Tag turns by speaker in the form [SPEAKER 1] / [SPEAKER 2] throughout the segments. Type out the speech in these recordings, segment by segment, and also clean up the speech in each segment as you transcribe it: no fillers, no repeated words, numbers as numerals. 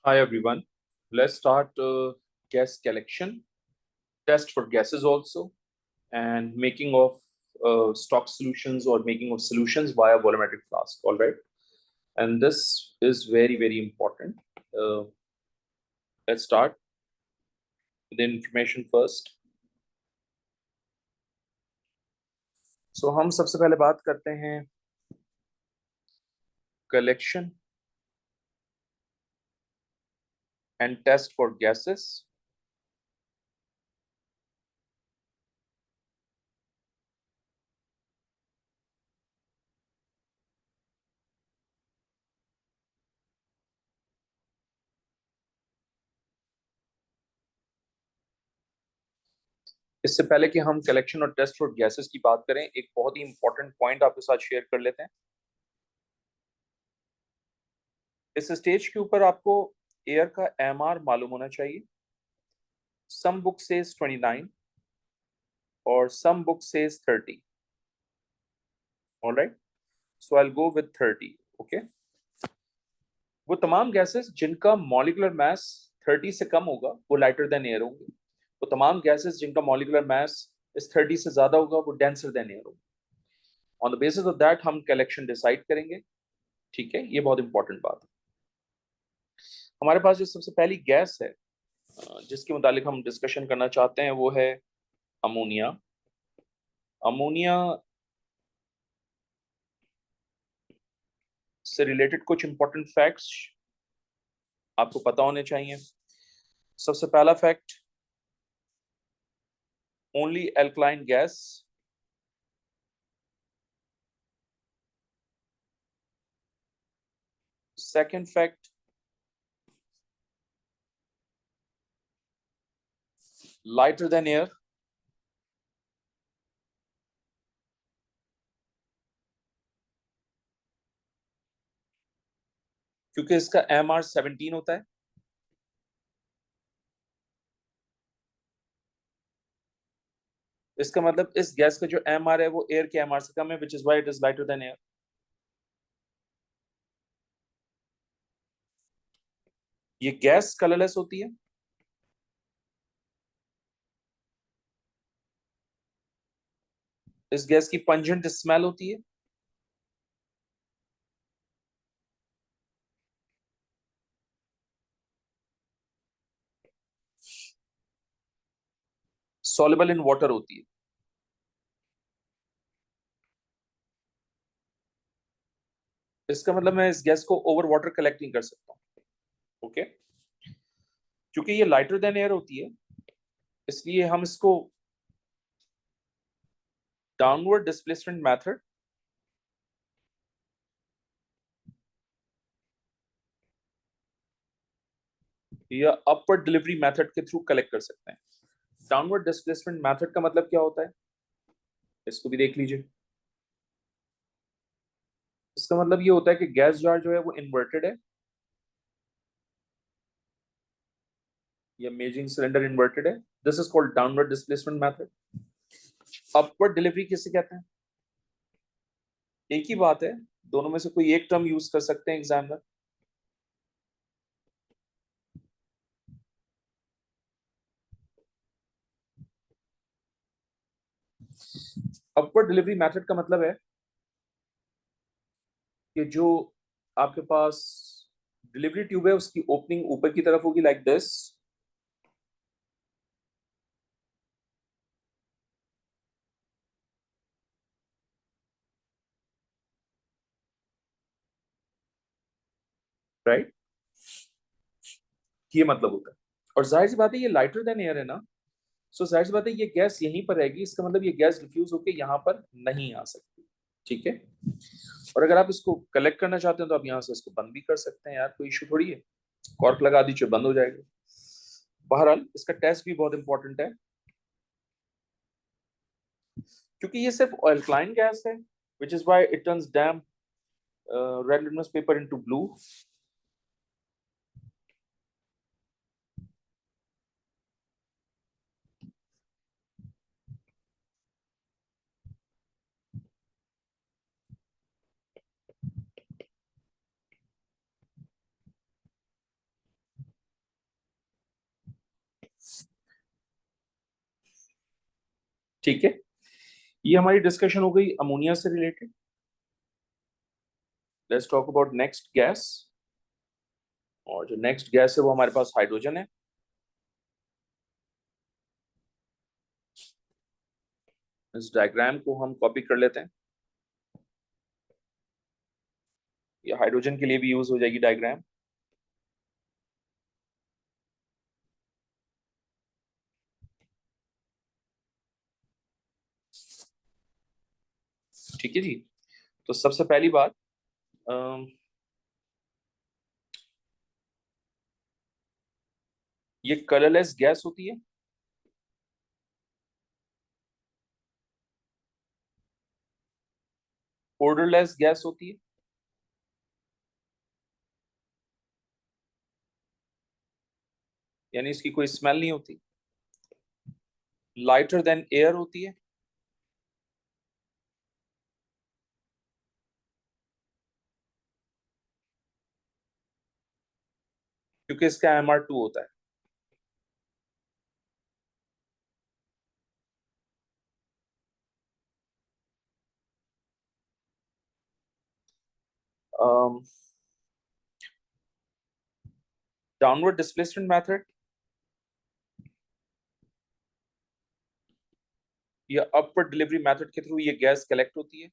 [SPEAKER 1] Hi everyone. Let's start gas collection, test for gases also, and making of stock solutions or making of solutions via volumetric flask. All right, and this is very important. Uh, let's start with the information first. So हम सबसे पहले बात करते हैं collection and test for gases. इससे पहले कि हम कलेक्शन और टेस्ट फॉर गैसेस की बात करें, एक बहुत ही इंपॉर्टेंट पॉइंट आपके साथ शेयर कर लेते हैं। इस स्टेज के ऊपर आपको एयर का एमआर मालूम होना चाहिए। सम बुक सेज 29 और some book says 30। Alright, so I will go with 30। Okay, वो तमाम गैसेस जिनका मॉलिक्यूलर मास 30 से कम होगा वो लाइटर देन एयर होंगे। वो तमाम गैसेस जिनका मॉलिक्यूलर मास इस 30 से ज्यादा होगा वो डेंसर देन एयर होंगे। On the basis of that हम कलेक्शन डिसाइड करेंगे। ठीक है, ये बहुत इंपॉर्टेंट बात है। हमारे पास जो सबसे पहली गैस है जिसके मुतालिक हम डिस्कशन करना चाहते हैं वो है अमोनिया। अमोनिया से रिलेटेड कुछ इंपॉर्टेंट फैक्ट्स आपको पता होने चाहिए। सबसे पहला fact, only alkaline gas. Second fact, lighter than air. क्योंकि इसका एमआर 17 होता है। इसका मतलब इस गैस का जो एमआर है वो एयर के एमआर से कम है, which is why it is lighter than air. ये गैस कलरलेस होती है। इस गैस की पंजेंट स्मेल होती है। सॉल्युबल इन वाटर होती है। इसका मतलब मैं इस गैस को ओवर वाटर कलेक्ट नहीं कर सकता हूँ। ओके, क्योंकि ये लाइटर देन एयर होती है इसलिए हम इसको डाउनवर्ड डिस्प्लेसमेंट मेथड या अपवर्ड डिलीवरी मेथड के थ्रू कलेक्ट कर सकते हैं। डाउनवर्ड डिस्प्लेसमेंट मेथड का मतलब क्या होता है, इसको भी देख लीजिए। इसका मतलब ये होता है कि गैस जार जो है वो इन्वर्टेड है, या मेजिंग सिलेंडर इन्वर्टेड है। This is called downward displacement method. Upward delivery किसे कहते हैं? एक ही बात है, दोनों में से कोई एक टर्म यूज कर सकते हैं एग्जामिनर। अपवर्ड डिलीवरी मेथड का मतलब है कि जो आपके पास डिलीवरी ट्यूब है उसकी ओपनिंग ऊपर की तरफ होगी, लाइक दिस। राइट, ये मतलब होता है। और जाहिर सी बात है ये लाइटर देन एयर है ना, सो जाहिर सी बात है ये गैस यहीं पर रहेगी। इसका मतलब ये गैस डिफ्यूज होकर यहाँ पर नहीं आ सकती। ठीक है, और अगर आप इसको कलेक्ट करना चाहते हैं तो आप यहाँ से इसको बंद भी कर सकते हैं, यार कोई इशू थोड़ी है। कॉर्क लगा दीजिए, बंद हो जाएगा। बहरहाल इसका टेस्ट भी बहुत इंपॉर्टेंट है क्योंकि ये सिर्फ अल्कलाइन गैस है, which is why it turns damp red litmus paper into blue. ठीक है, ये हमारी डिस्कशन हो गई अमोनिया से related. Let's talk about next gas. और जो नेक्स्ट गैस है वो हमारे पास हाइड्रोजन है। इस डायग्राम को हम कॉपी कर लेते हैं, ये हाइड्रोजन के लिए भी यूज हो जाएगी डायग्राम। ठीक है जी। तो सबसे पहली बात, अम, ये कलरलेस गैस होती है। ओडरलेस गैस होती है, यानी इसकी कोई स्मेल नहीं होती। लाइटर देन एयर होती है, क्योंकि इसका MR2 होता है। डाउनवर्ड डिस्प्लेसमेंट मेथड या अपवर्ड डिलीवरी मेथड के थ्रू ये गैस कलेक्ट होती है।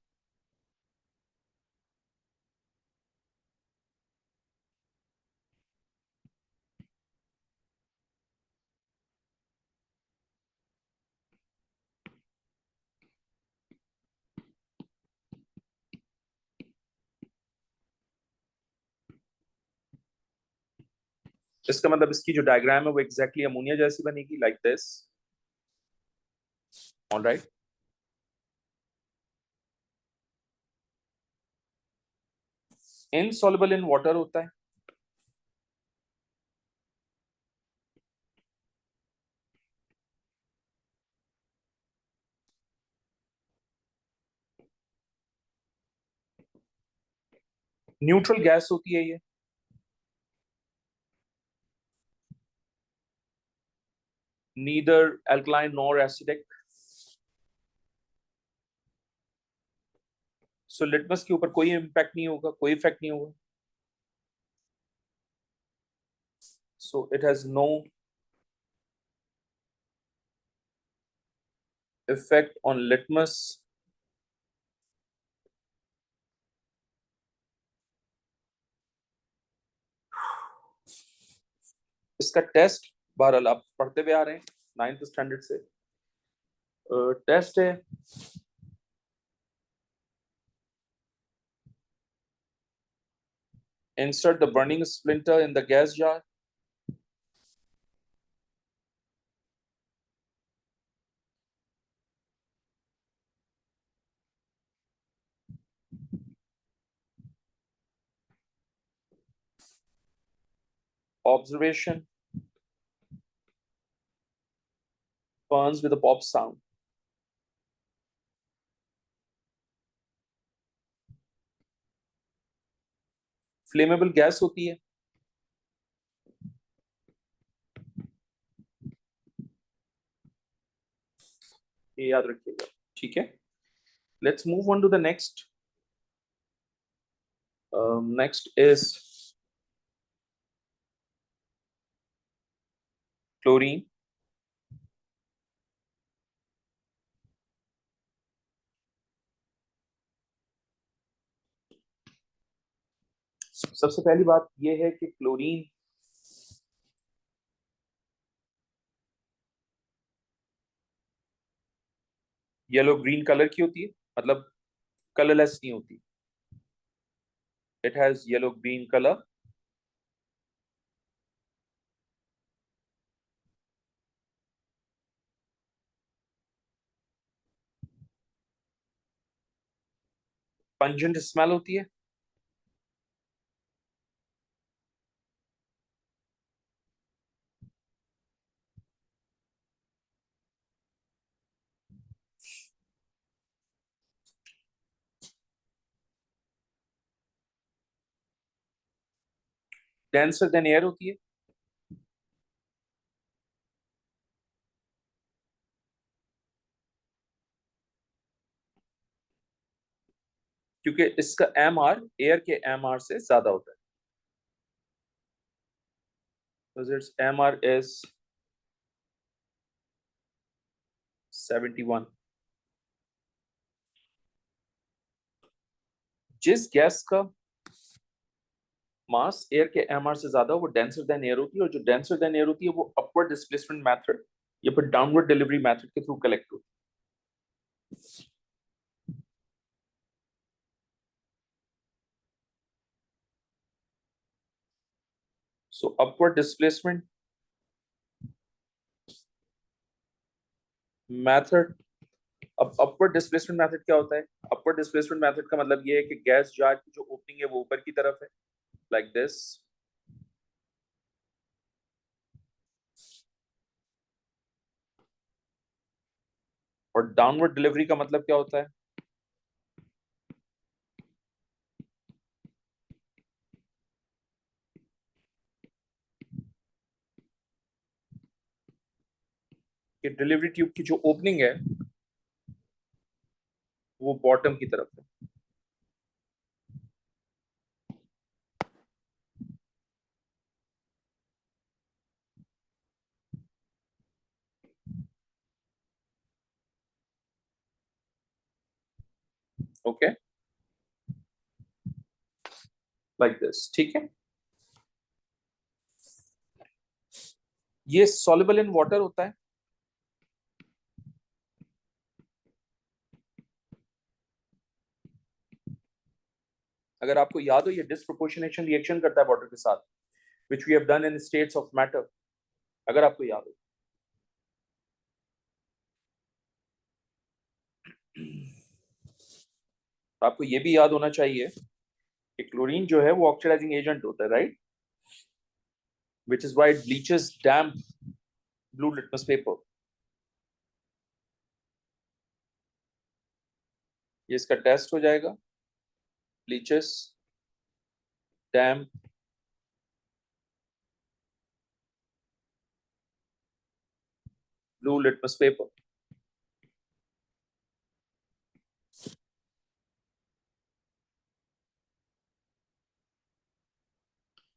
[SPEAKER 1] इसका मतलब इसकी जो डायग्राम है वो एग्जैक्टली अमोनिया जैसी बनेगी, like this. Alright. Insoluble in water होता है। न्यूट्रल गैस होती है ये। Neither alkaline nor acidic. So litmus के ऊपर कोई इम्पैक्ट नहीं होगा, कोई इफेक्ट नहीं होगा। So it has no effect on litmus. इसका टेस्ट, बहरहाल आप पढ़ते हुए आ रहे हैं 9th स्टैंडर्ड से, टेस्ट है insert the burning splinter in the gas jar, observation, burns with a pop sound। Flammable gas होती है। ये याद रखिएगा, ठीक है। Let's move on to the next. Next is chlorine. सबसे पहली बात यह है कि क्लोरीन येलो ग्रीन कलर की होती है, मतलब कलरलेस नहीं होती। It has yellow green colour. Pungent smell होती है। डेंसर देन एयर होती है। क्योंकि इसका एम आर एयर के एम आर से ज्यादा होता है. So its MR is 71. जिस गैस का मास एयर के एमआर से ज्यादा वो डेंसर देन एयर होती है, और जो डेंसर देन एयर होती है वो अपवर्ड डिस्प्लेसमेंट मेथड या फिर डाउनवर्ड डिलीवरी मेथड के थ्रू कलेक्ट होती है. सो अपवर्ड डिस्प्लेसमेंट मेथड. अब अपवर्ड डिस्प्लेसमेंट मेथड क्या होता है? अपवर्ड डिस्प्लेसमेंट मेथड का मतलब ये है कि गैस जार की जो ओपनिंग है वो ऊपर की तरफ है, लाइक दिस. और डाउनवर्ड डिलीवरी का मतलब क्या होता है? कि डिलीवरी ट्यूब की जो ओपनिंग है वो बॉटम की तरफ है. Okay, like this. ठीक है. ये सॉल्युबल इन वाटर होता है. अगर आपको याद हो, ये डिस्प्रोपोर्शनेशन रिएक्शन करता है वाटर के साथ, which we have done in states of matter. अगर आपको याद हो. आपको ये भी याद होना चाहिए कि क्लोरीन जो है वो ऑक्सीडाइजिंग एजेंट होता है, right? Which is why it bleaches damp blue litmus paper. ये इसका टेस्ट हो जाएगा. bleaches damp blue litmus paper.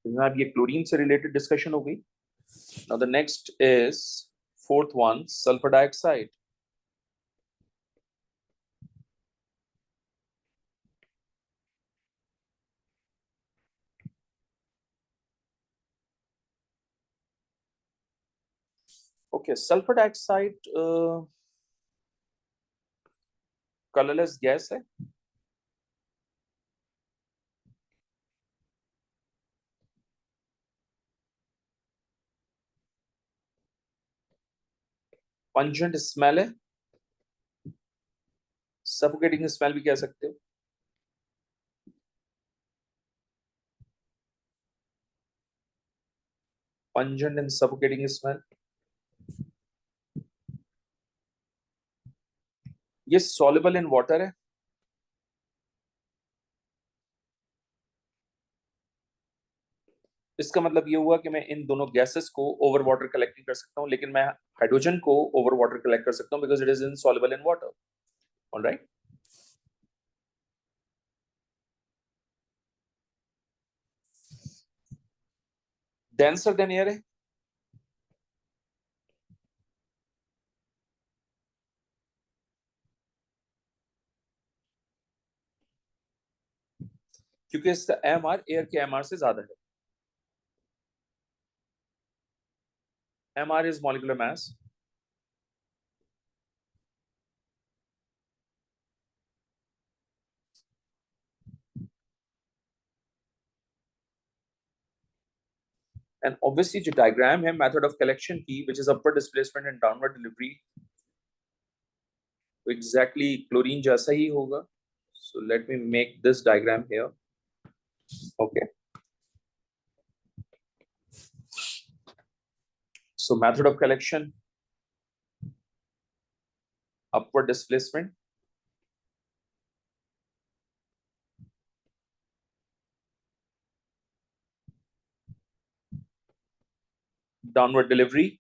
[SPEAKER 1] जनाब ये क्लोरीन से रिलेटेड डिस्कशन हो गई. Now the next is fourth one, sulfur dioxide. Okay, sulfur dioxide colourless gas है. पंजेंट स्मेल है. सफोकेटिंग स्मेल भी कह सकते हो. Pungent and suffocating smell. ये सॉल्युबल इन वाटर है. इसका मतलब ये हुआ कि मैं इन दोनों गैसेस को ओवर वाटर कलेक्ट नहीं कर सकता हूं, लेकिन मैं हाइड्रोजन को ओवर वाटर कलेक्ट कर सकता हूं because it is insoluble in water. Alright. Denser then air है. क्योंकि इसका एमआर एयर के एमआर से ज्यादा है. MR is molecular mass. And obviously जो डायग्राम है मेथड ऑफ कलेक्शन की, which is upper displacement and downward delivery, तो एग्जैक्टली क्लोरीन जैसा ही होगा. So let me make this diagram here. Okay. So method of collection, upward displacement, downward delivery,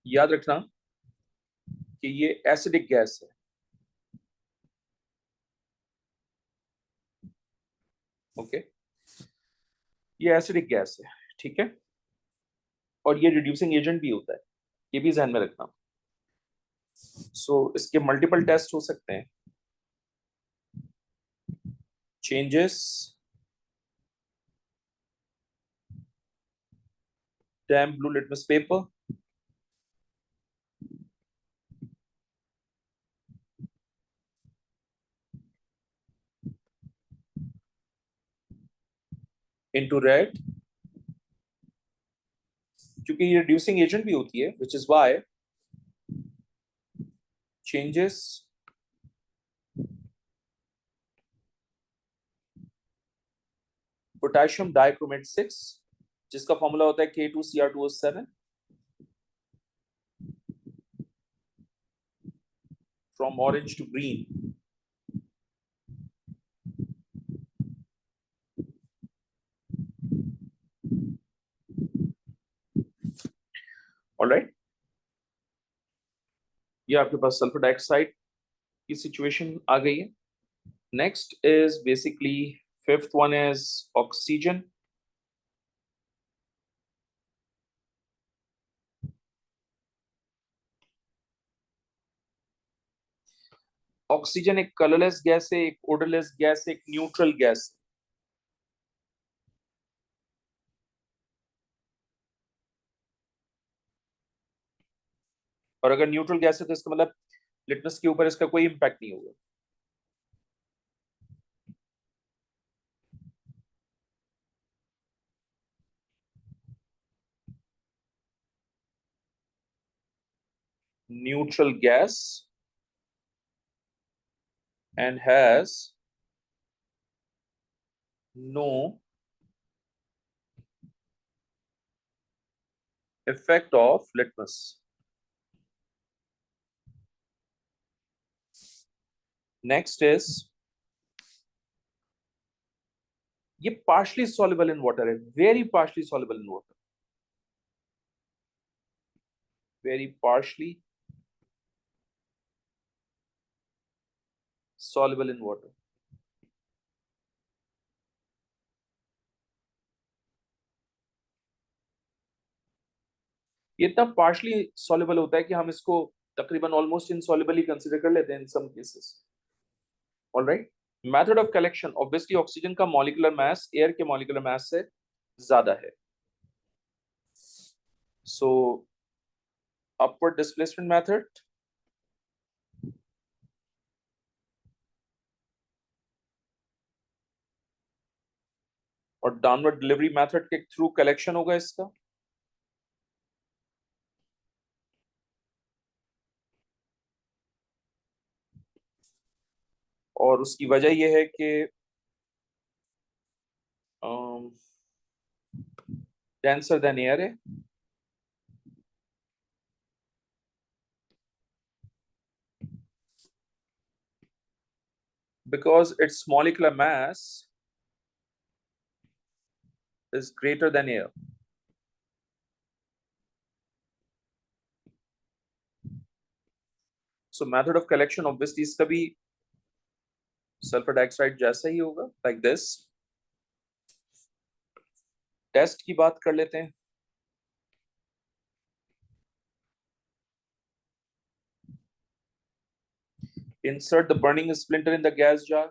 [SPEAKER 1] याद रखना कि ये एसिडिक गैस है। ओके, ये एसिडिक गैस है, ठीक है, और ये रिड्यूसिंग एजेंट भी होता है, ये भी ध्यान में रखना। सो इसके मल्टीपल टेस्ट हो सकते हैं। Changes damp blue litmus paper, into red, क्योंकि ये रिड्यूसिंग एजेंट भी होती है, which is why changes potassium dichromate 6, जिसका फॉर्मूला होता है K2Cr2O7 from orange to green. Alright, ये आपके पास सल्फर डाइऑक्साइड की सिचुएशन आ गई है। Next is basically fifth one is oxygen. Oxygen एक कलरलेस गैस है, एक ओडरलेस गैस है, एक न्यूट्रल गैस है। और अगर न्यूट्रल गैस है तो इसका मतलब लिटमस के ऊपर इसका कोई इंपैक्ट नहीं होगा। Neutral gas and has no effect of litmus. Next is ये partially soluble in water है, very partially soluble in water, very partially soluble in water. ये इतना partially soluble होता है कि हम इसको तकरीबन almost insoluble ही consider कर लेते हैं in some cases. All right. Method of collection, obviously oxygen का molecular mass एयर के molecular mass से ज्यादा है, so upward displacement method और डाउनवर्ड डिलीवरी मेथड के थ्रू कलेक्शन होगा इसका। और उसकी वजह यह है कि डेंसर देन एयर है, because its molecular mass is greater than air. So method of collection obviously इसका भी सल्फर डाइऑक्साइड जैसा ही होगा, like this. टेस्ट की बात कर लेते हैं। Insert the burning splinter in the gas jar.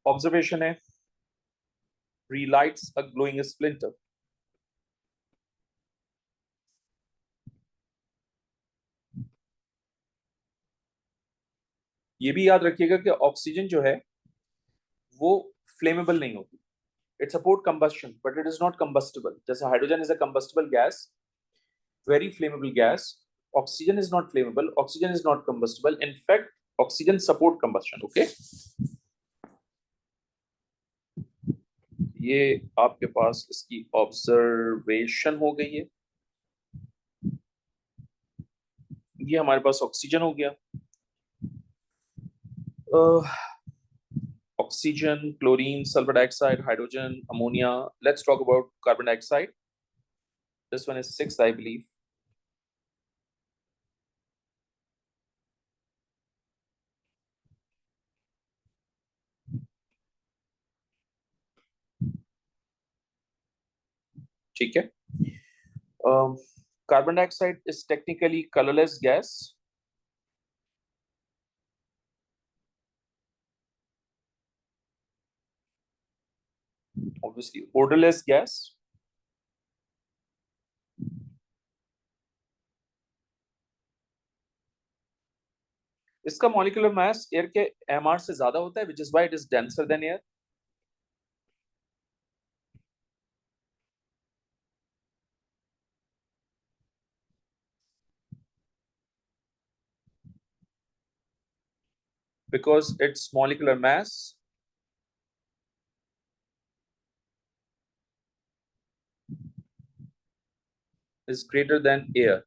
[SPEAKER 1] Observation है, relights a glowing splinter. ये भी याद रखिएगा कि ऑक्सीजन जो है वो फ्लेमेबल नहीं होती। It support combustion, but it is not combustible. जैसे hydrogen is a combustible gas, very flammable gas. Oxygen is not flammable. Oxygen is not combustible. In fact, oxygen support combustion. Okay. ये आपके पास इसकी observation हो गई है। ये हमारे पास oxygen हो गया। Oxygen, chlorine, sulphur dioxide, hydrogen, ammonia. Let's talk about carbon dioxide. This one is six, I believe. ठीक है। Carbon dioxide is technically colourless gas. Obviously odorless gas। इसका मॉलिक्यूलर मास एयर के mr से ज्यादा होता है, which is why it is denser than air। Because its molecular mass is greater than air,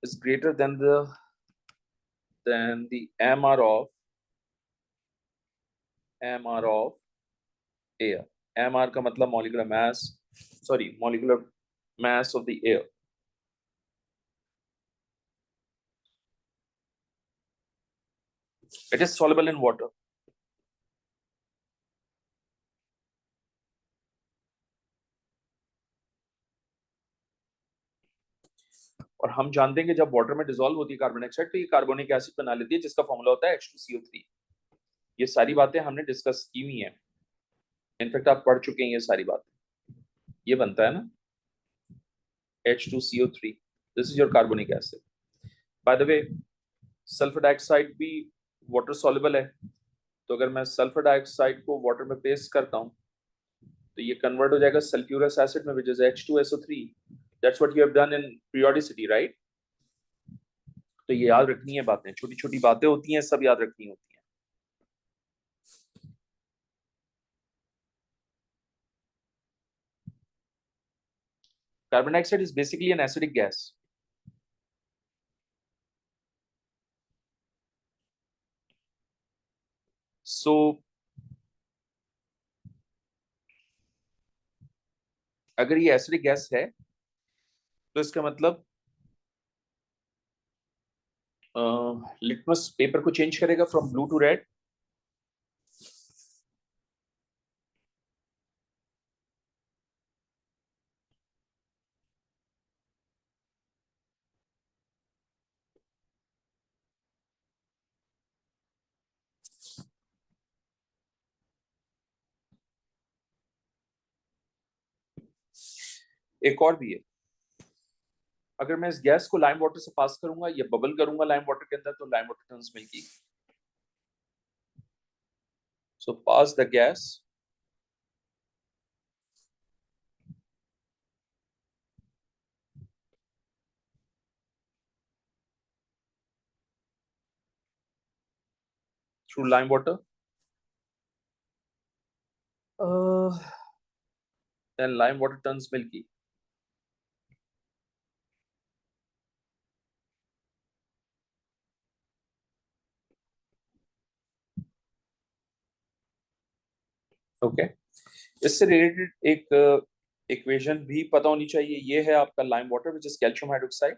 [SPEAKER 1] is greater than the mr of air। mr का मतलब molecular mass, sorry, molecular mass of the air। It is soluble in water। और हम जानते हैं कि जब water में dissolve होती है कार्बन डाइऑक्साइड तो ये कार्बोनिक एसिड बना लेती है, जिसका फॉर्मूला होता है H2CO3। ये सारी बातें हमने डिस्कस की हुई हैं, इनफैक्ट आप पढ़ चुके हैं ये सारी बातें। ये बनता है ना H2CO3। This is your carbonic acid. Bye the way, sulphur dioxide भी वाटर सॉल्युबल है। तो अगर मैं सल्फर डाइऑक्साइड को वाटर में पेस्ट करता हूँ तो ये कन्वर्ट हो जाएगा सल्फ्यूरस एसिड में, which is H2SO3। That's what you have done in periodicity, right. तो ये याद रखनी है बातें, छोटी छोटी बातें होती हैं, सब याद रखनी होती हैं। Carbon dioxide is basically an acidic gas. So अगर ये एसिडिक गैस है तो इसका मतलब लिटमस पेपर को चेंज करेगा फ्रॉम ब्लू टू रेड। एक और भी है, अगर मैं इस गैस को लाइम वाटर से पास करूंगा या बबल करूंगा लाइम वाटर के अंदर तो lime water turns milky. So pass the gas through lime water, then lime water turns milky। Okay okay? इससे रिलेटेड एक इक्वेशन भी पता होनी चाहिए। ये है आपका lime water which is calcium hydroxide.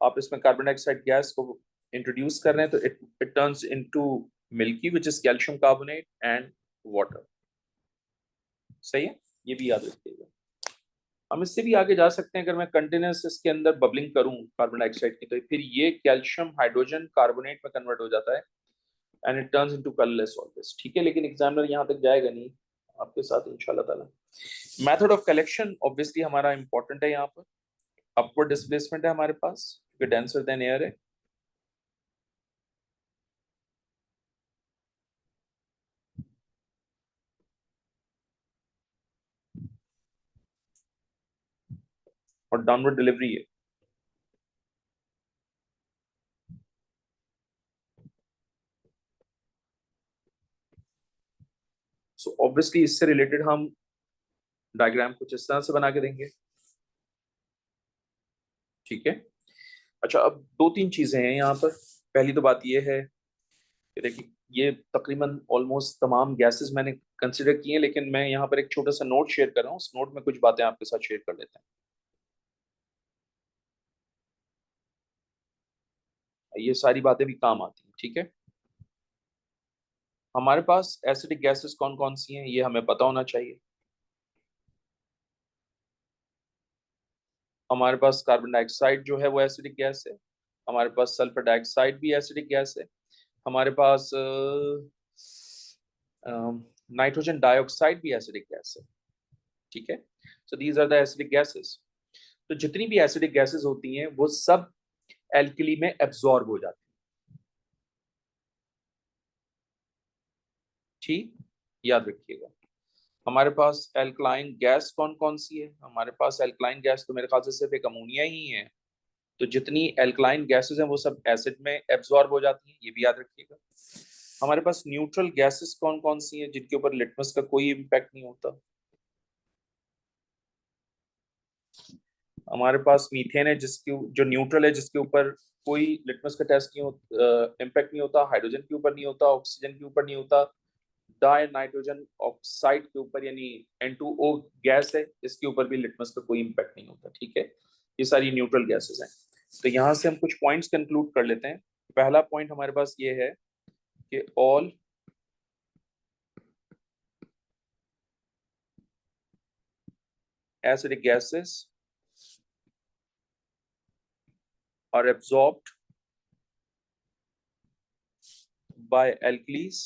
[SPEAKER 1] आप इसमें कार्बन डाइऑक्साइड गैस को इंट्रोड्यूस कर रहे हैं तो it turns into milky which is calcium carbonate and water. सही है, ये भी याद रखिएगा। हम इससे भी आगे जा सकते हैं, अगर मैं कंटिन्यूस इसके अंदर बबलिंग करूं कार्बन डाइऑक्साइड की तो फिर ये कैल्शियम हाइड्रोजन कार्बोनेट में कन्वर्ट हो जाता है and it turns into colourless always. ठीक है, लेकिन एग्जामिनर यहाँ तक जाएगा नहीं आपके साथ इंशाल्लाह ताला। मेथड ऑफ कलेक्शन ऑब्वियसली हमारा इंपॉर्टेंट है यहाँ पर। अपवर्ड डिस्प्लेसमेंट है हमारे पास क्योंकि डेंसर देन एयर है। और डाउनवर्ड डिलीवरी है। ऑब्वियसली इससे रिलेटेड हम डायग्राम कुछ इस तरह से बना के देंगे, ठीक है। अच्छा, अब दो तीन चीजें हैं यहाँ पर। पहली तो बात ये है कि देखिए, ये तकरीबन ऑलमोस्ट तमाम गैसेस मैंने कंसिडर किए हैं, लेकिन मैं यहाँ पर एक छोटा सा नोट शेयर कर रहा हूँ। उस नोट में कुछ बातें आपके साथ शेयर कर लेते हैं। ये सारी बातें भी काम आती हैं, ठीक है। हमारे पास एसिडिक गैसेस कौन कौन सी हैं, ये हमें पता होना चाहिए। हमारे पास कार्बन डाइऑक्साइड जो है वो एसिडिक गैस है। हमारे पास सल्फर डाइऑक्साइड भी एसिडिक गैस है। हमारे पास नाइट्रोजन डाइऑक्साइड भी एसिडिक गैस है, ठीक है। So these are the acidic gases. तो जितनी भी एसिडिक गैसेस होती हैं वो सब एल्कली में एब्जॉर्ब हो जाती हैं, ठीक, याद रखिएगा। हमारे पास एल्कलाइन गैस कौन कौन सी है? हमारे पास एल्कलाइन गैस तो मेरे ख्याल से सिर्फ एक अमोनिया ही है। तो जितनी एल्कलाइन गैसेस हैं वो सब एसिड में एब्जॉर्ब हो जाती हैं, ये भी याद रखिएगा। हमारे पास न्यूट्रल गैसेस कौन कौन सी हैं जिनके ऊपर लिटमस का कोई इम्पैक्ट नहीं होता? हमारे पास मीथेन है जिसके जो न्यूट्रल है, जिसके ऊपर कोई लिटमस का टेस्ट नहीं होता, इम्पैक्ट नहीं होता। हाइड्रोजन के ऊपर नहीं होता, ऑक्सीजन के ऊपर नहीं होता, डाई नाइट्रोजन ऑक्साइड के ऊपर यानी N2O गैस है, इसके ऊपर भी लिटमस का कोई इम्पैक्ट नहीं होता, ठीक है। ये सारी न्यूट्रल गैसेस हैं। तो यहाँ से हम कुछ पॉइंट्स कंक्लूड कर लेते हैं। पहला पॉइंट हमारे पास ये है कि all acidic gases are absorbed by alkalis,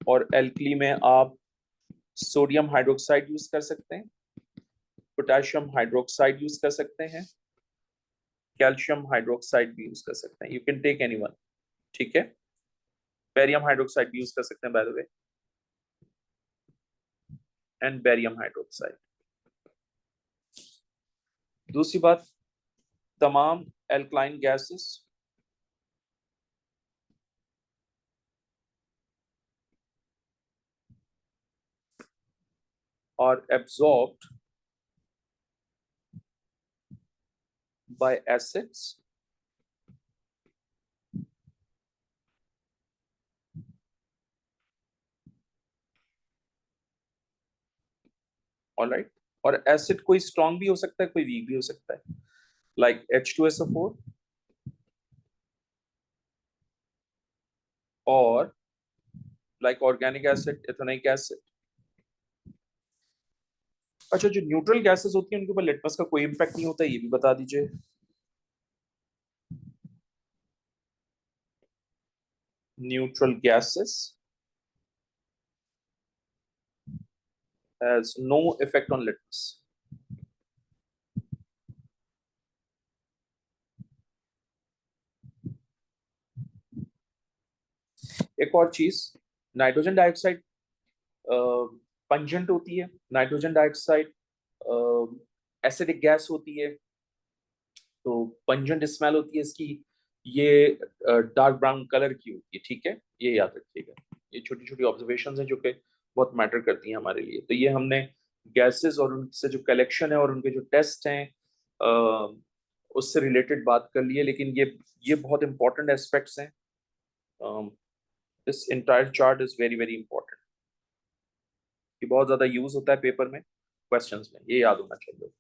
[SPEAKER 1] और एल्कली में आप सोडियम हाइड्रोक्साइड यूज कर सकते हैं, पोटेशियम हाइड्रोक्साइड यूज कर सकते हैं, कैल्शियम हाइड्रोक्साइड भी यूज कर सकते हैं। You can take any one, ठीक है। बेरियम हाइड्रोक्साइड भी यूज कर सकते हैं by the way, and barium hydroxide. दूसरी बात, तमाम alkaline gases are absorbed by acids alright. और एसिड कोई स्ट्रॉन्ग भी हो सकता है, कोई वीक भी हो सकता है, लाइक H2SO4 और like organic acid, ethanoic acid. अच्छा, जो न्यूट्रल गैसेस होती हैं उनके ऊपर लिटमस का कोई इम्पैक्ट नहीं होता, ये भी बता दीजिए। Neutral gases has no effect on litmus। एक और चीज, नाइट्रोजन डाइऑक्साइड पंजेंट होती है। नाइट्रोजन डाइऑक्साइड एसिडिक गैस होती है, तो पंजेंट स्मेल होती है इसकी। ये डार्क ब्राउन कलर की होती है, ठीक है, ये याद रखिएगा। ये छोटी छोटी ऑब्जर्वेशंस हैं जो कि बहुत मैटर करती हैं हमारे लिए। तो ये हमने गैसेस और उनसे जो कलेक्शन है और उनके जो टेस्ट हैं उससे रिलेटेड बात कर लिए, लेकिन ये बहुत इंपॉर्टेंट एस्पेक्ट्स हैं। This entire chart is very very important. ये बहुत ज्यादा यूज होता है पेपर में, क्वेश्चंस में, ये याद होना चाहिए।